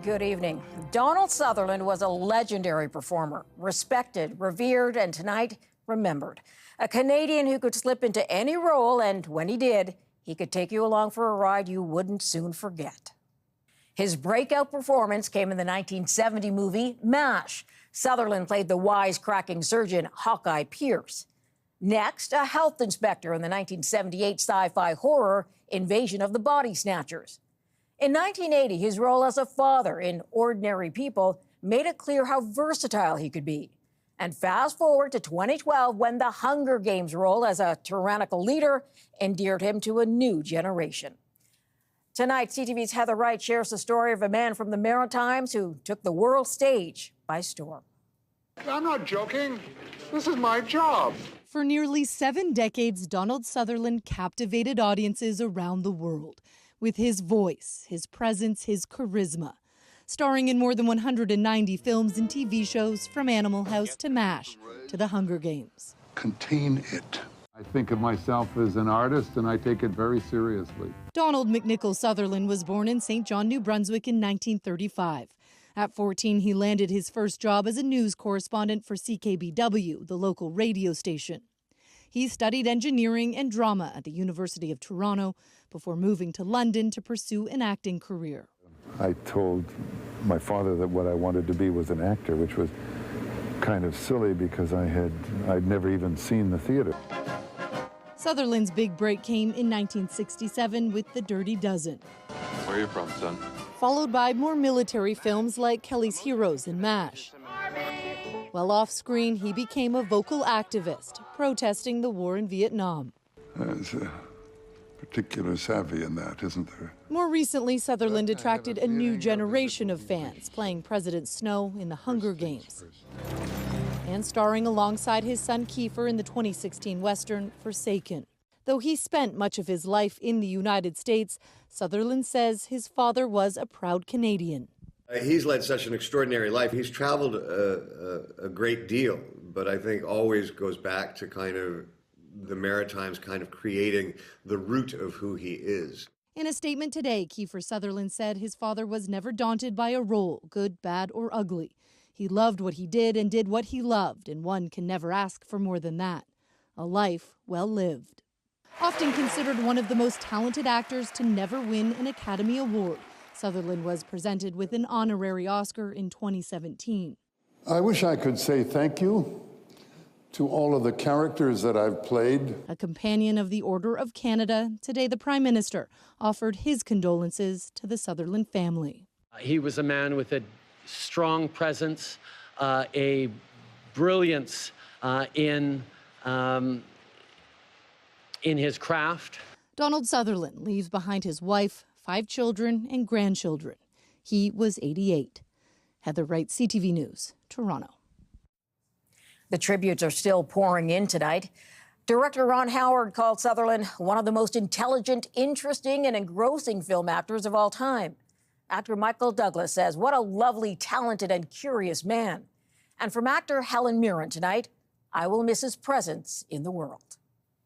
Good evening. Donald Sutherland was a legendary performer, respected, revered, and tonight remembered. A Canadian who could slip into any role, and when he did, he could take you along for a ride you wouldn't soon forget. His breakout performance came in the 1970 movie MASH. Sutherland played the wisecracking surgeon Hawkeye Pierce. Next, a health inspector in the 1978 sci-fi horror Invasion of the Body Snatchers. In 1980, his role as a father in Ordinary People made it clear how versatile he could be. And fast forward to 2012, when the Hunger Games role as a tyrannical leader endeared him to a new generation. Tonight, CTV's Heather Wright shares the story of a man from the Maritimes who took the world stage by storm. I'm not joking. This is my job. For nearly 7 decades, Donald Sutherland captivated audiences around the world with his voice, his presence, his charisma. Starring in more than 190 films and TV shows, from Animal House to MASH to the Hunger Games. Contain it. I think of myself as an artist, and I take it very seriously. Donald McNichol Sutherland was born in St. John, New Brunswick in 1935. At 14, he landed his first job as a news correspondent for CKBW, the local radio station. He studied engineering and drama at the University of Toronto before moving to London to pursue an acting career. I told my father that what I wanted to be was an actor, which was kind of silly because I'd never even seen the theater. Sutherland's big break came in 1967 with The Dirty Dozen. Where are you from, son? Followed by more military films like Kelly's Heroes and MASH. While off-screen, he became a vocal activist, protesting the war in Vietnam. There's a particular savvy in that, isn't there? More recently, Sutherland attracted a new generation of fans, playing President Snow in the Hunger Games and starring alongside his son Kiefer in the 2016 Western Forsaken. Though he spent much of his life in the United States, Sutherland says his father was a proud Canadian. He's led such an extraordinary life. He's traveled a great deal, but I think always goes back to kind of the Maritimes kind of creating the root of who he is. In a statement today, Kiefer Sutherland said his father was never daunted by a role, good, bad, or ugly. He loved what he did and did what he loved, and one can never ask for more than that. A life well lived. Often considered one of the most talented actors to never win an Academy Award, Sutherland was presented with an honorary Oscar in 2017. I wish I could say thank you to all of the characters that I've played. A companion of the Order of Canada, today the Prime Minister offered his condolences to the Sutherland family. He was a man with a strong presence, a brilliance in his craft. Donald Sutherland leaves behind his wife, 5 children and grandchildren. He was 88. Heather Wright, CTV News, Toronto. The tributes are still pouring in tonight. Director Ron Howard called Sutherland one of the most intelligent, interesting, and engrossing film actors of all time. Actor Michael Douglas says, what a lovely, talented, and curious man. And from actor Helen Mirren tonight, I will miss his presence in the world.